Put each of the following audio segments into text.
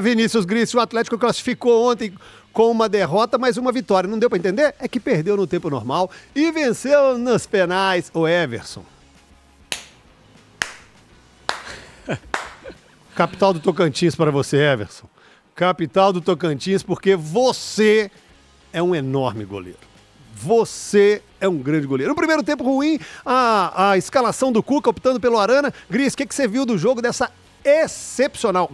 Vinícius Gris, o Atlético classificou ontem com uma derrota, mas uma vitória. Não deu pra entender? É que perdeu no tempo normal e venceu nos penais o Everson. Capital do Tocantins para você, Everson. Capital do Tocantins, porque você é um enorme goleiro. Você é um grande goleiro. No primeiro tempo ruim, a escalação do Cuca optando pelo Arana. Gris, o que você viu do jogo dessa excepcional,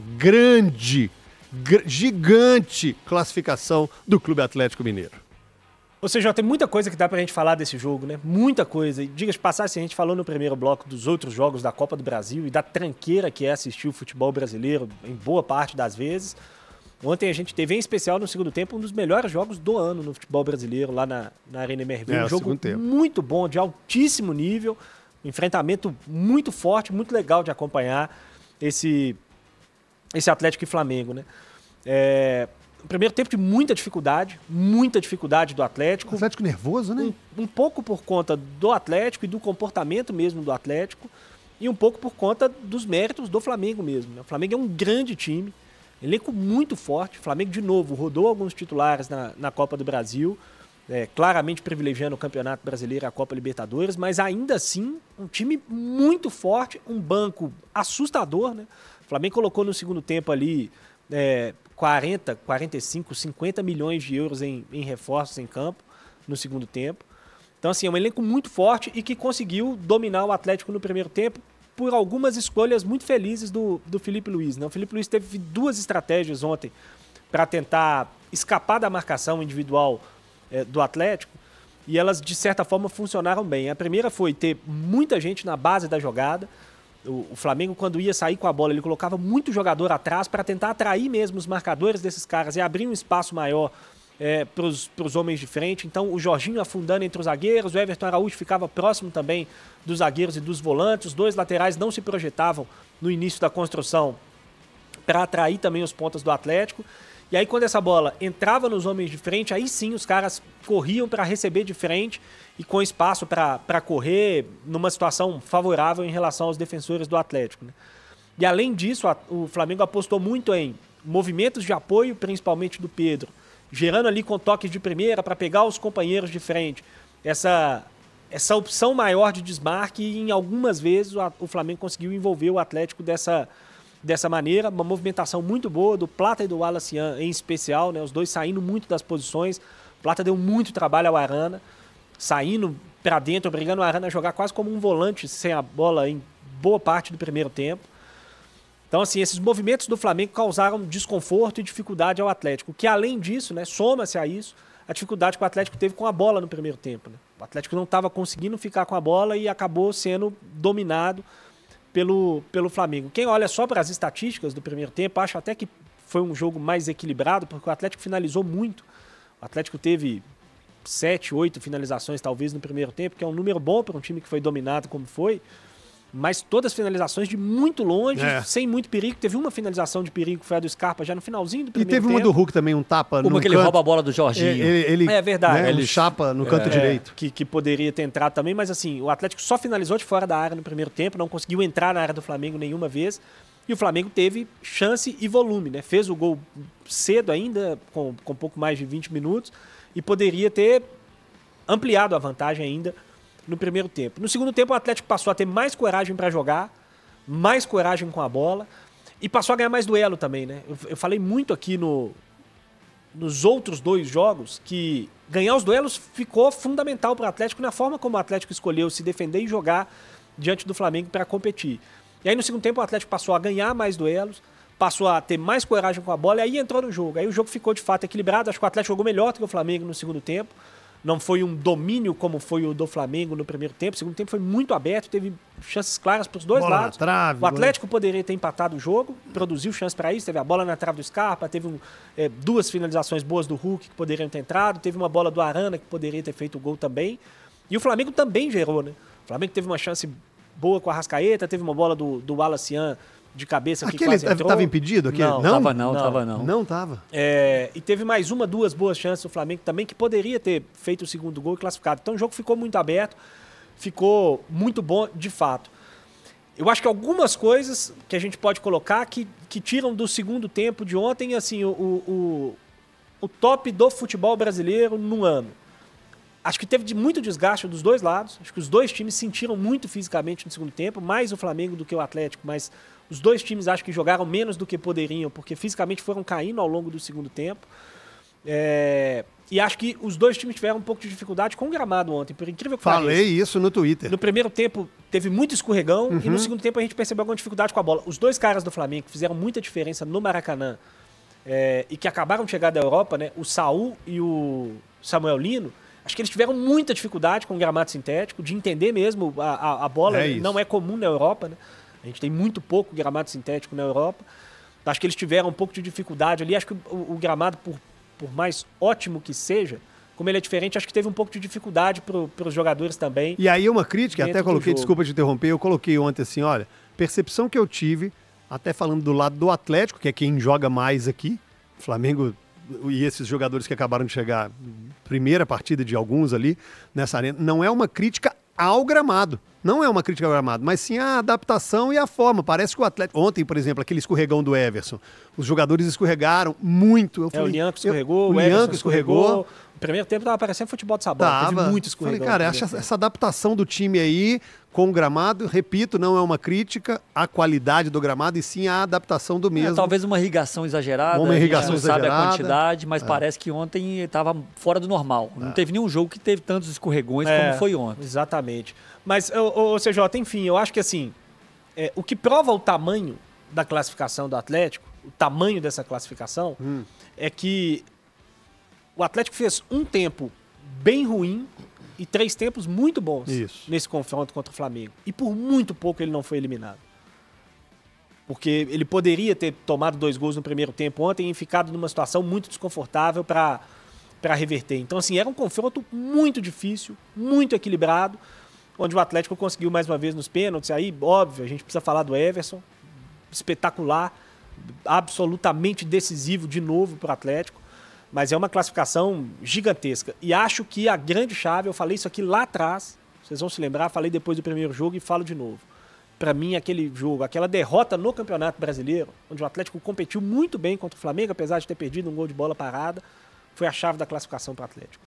gigante classificação do Clube Atlético Mineiro? Ou seja, tem muita coisa que dá pra gente falar desse jogo, né? Muita coisa. E diga de passagem, a gente falou no primeiro bloco dos outros jogos da Copa do Brasil e da tranqueira que é assistir o futebol brasileiro em boa parte das vezes. Ontem a gente teve, em especial no segundo tempo, um dos melhores jogos do ano no futebol brasileiro, lá na Arena MRV. Um jogo muito bom, de altíssimo nível, um enfrentamento muito forte, muito legal de acompanhar esse Atlético e Flamengo, né? O primeiro tempo de muita dificuldade do Atlético. O Atlético nervoso, né? Um pouco por conta do Atlético e do comportamento mesmo do Atlético e um pouco por conta dos méritos do Flamengo mesmo, né? O Flamengo é um grande time, elenco muito forte. O Flamengo, de novo, rodou alguns titulares na Copa do Brasil, claramente privilegiando o Campeonato Brasileiro e a Copa Libertadores, mas ainda assim um time muito forte, um banco assustador, né? O Flamengo colocou no segundo tempo ali 40, 45, 50 milhões de euros em reforços em campo no segundo tempo. Então, assim, é um elenco muito forte e que conseguiu dominar o Atlético no primeiro tempo por algumas escolhas muito felizes do Felipe Luiz, né? O Felipe Luiz teve duas estratégias ontem para tentar escapar da marcação individual do Atlético e elas, de certa forma, funcionaram bem. A primeira foi ter muita gente na base da jogada. O Flamengo, quando ia sair com a bola, ele colocava muito jogador atrás para tentar atrair mesmo os marcadores desses caras e abrir um espaço maior para os homens de frente. Então, o Jorginho afundando entre os zagueiros, o Everton Araújo ficava próximo também dos zagueiros e dos volantes. Os dois laterais não se projetavam no início da construção para atrair também os pontas do Atlético. E aí, quando essa bola entrava nos homens de frente, aí sim os caras corriam para receber de frente e com espaço para correr numa situação favorável em relação aos defensores do Atlético, né? E além disso, o Flamengo apostou muito em movimentos de apoio, principalmente do Pedro, gerando ali com toques de primeira para pegar os companheiros de frente. Essa opção maior de desmarque e em algumas vezes o Flamengo conseguiu envolver o Atlético dessa maneira. Uma movimentação muito boa do Plata e do Wallacian em especial, né? Os dois saindo muito das posições. O Plata deu muito trabalho ao Arana, saindo para dentro, obrigando o Arana a jogar quase como um volante sem a bola em boa parte do primeiro tempo. Então, assim, esses movimentos do Flamengo causaram desconforto e dificuldade ao Atlético, que além disso, né, soma-se a isso, a dificuldade que o Atlético teve com a bola no primeiro tempo, né? O Atlético não estava conseguindo ficar com a bola e acabou sendo dominado pelo Flamengo. Quem olha só para as estatísticas do primeiro tempo, acha até que foi um jogo mais equilibrado, porque o Atlético finalizou muito. O Atlético teve 7, 8 finalizações talvez no primeiro tempo, que é um número bom para um time que foi dominado como foi, mas todas finalizações de muito longe, sem muito perigo. Teve uma finalização de perigo, que foi a do Scarpa já no finalzinho do primeiro tempo. E teve uma do Hulk também, um tapa no canto. Uma que ele rouba a bola do Jorginho. É verdade. Né, ele chapa no canto direito. Que poderia ter entrado também, mas assim, o Atlético só finalizou de fora da área no primeiro tempo, não conseguiu entrar na área do Flamengo nenhuma vez. E o Flamengo teve chance e volume, né? Fez o gol cedo ainda, com pouco mais de 20 minutos, e poderia ter ampliado a vantagem ainda no primeiro tempo. No segundo tempo, o Atlético passou a ter mais coragem para jogar, mais coragem com a bola, e passou a ganhar mais duelo também, né? Eu falei muito aqui nos outros dois jogos que ganhar os duelos ficou fundamental para o Atlético na forma como o Atlético escolheu se defender e jogar diante do Flamengo para competir. E aí no segundo tempo o Atlético passou a ganhar mais duelos, passou a ter mais coragem com a bola e aí entrou no jogo. Aí o jogo ficou de fato equilibrado, acho que o Atlético jogou melhor do que o Flamengo no segundo tempo. Não foi um domínio como foi o do Flamengo no primeiro tempo. O segundo tempo foi muito aberto, teve chances claras para os dois bola lados. Na trave, o Atlético poderia ter empatado o jogo, produziu chance para isso. Teve a bola na trave do Scarpa, teve duas finalizações boas do Hulk que poderiam ter entrado, teve uma bola do Arana que poderia ter feito o gol também. E o Flamengo também gerou, né? O Flamengo teve uma chance boa com a Arrascaeta, teve uma bola do Wallacian de cabeça que quase entrou. Estava impedido aqui? Não, tava não. Não estava. E teve mais duas boas chances do Flamengo também, que poderia ter feito o segundo gol e classificado. Então o jogo ficou muito aberto, ficou muito bom de fato. Eu acho que algumas coisas que a gente pode colocar que tiram do segundo tempo de ontem, assim, o top do futebol brasileiro no ano. Acho que teve muito desgaste dos dois lados. Acho que os dois times sentiram muito fisicamente no segundo tempo, mais o Flamengo do que o Atlético, mas os dois times acho que jogaram menos do que poderiam, porque fisicamente foram caindo ao longo do segundo tempo. E acho que os dois times tiveram um pouco de dificuldade com o gramado ontem, por incrível que pareça. Falei isso no Twitter. No primeiro tempo teve muito escorregão e no segundo tempo a gente percebeu alguma dificuldade com a bola. Os dois caras do Flamengo que fizeram muita diferença no Maracanã e que acabaram de chegar da Europa, né? O Saul e o Samuel Lino, acho que eles tiveram muita dificuldade com o gramado sintético, de entender mesmo a bola. Não é comum na Europa, né? A gente tem muito pouco gramado sintético na Europa. Acho que eles tiveram um pouco de dificuldade ali. Acho que o gramado, por mais ótimo que seja, como ele é diferente, acho que teve um pouco de dificuldade para os jogadores também. E aí uma crítica, até coloquei, desculpa te interromper, eu coloquei ontem assim, olha, percepção que eu tive, até falando do lado do Atlético, que é quem joga mais aqui, Flamengo e esses jogadores que acabaram de chegar, primeira partida de alguns ali nessa arena, não é uma crítica ao gramado. Não é uma crítica ao gramado, mas sim a adaptação e a forma. Parece que o Atlético... Ontem, por exemplo, aquele escorregão do Everson. Os jogadores escorregaram muito. Eu falei, o Lianco escorregou, o Everson escorregou. No primeiro tempo estava parecendo futebol de sabão. Teve muito escorregão. Falei, cara, essa adaptação do time aí com o gramado, repito, não é uma crítica à qualidade do gramado, e sim à adaptação do mesmo. Talvez uma irrigação exagerada. Uma irrigação exagerada. Sabe a quantidade, mas parece que ontem estava fora do normal. Não teve nenhum jogo que teve tantos escorregões como foi ontem. Exatamente. Mas, CJ, enfim, eu acho que assim, o que prova o tamanho da classificação do Atlético, o tamanho dessa classificação, é que o Atlético fez um tempo bem ruim e 3 tempos muito bons nesse confronto contra o Flamengo. E por muito pouco ele não foi eliminado. Porque ele poderia ter tomado 2 gols no primeiro tempo ontem e ficado numa situação muito desconfortável para reverter. Então, assim, era um confronto muito difícil, muito equilibrado, onde o Atlético conseguiu mais uma vez nos pênaltis. Aí, óbvio, a gente precisa falar do Everson, espetacular, absolutamente decisivo de novo para o Atlético, mas é uma classificação gigantesca. E acho que a grande chave, eu falei isso aqui lá atrás, vocês vão se lembrar, falei depois do primeiro jogo e falo de novo. Para mim, aquele jogo, aquela derrota no Campeonato Brasileiro, onde o Atlético competiu muito bem contra o Flamengo, apesar de ter perdido um gol de bola parada, foi a chave da classificação para o Atlético.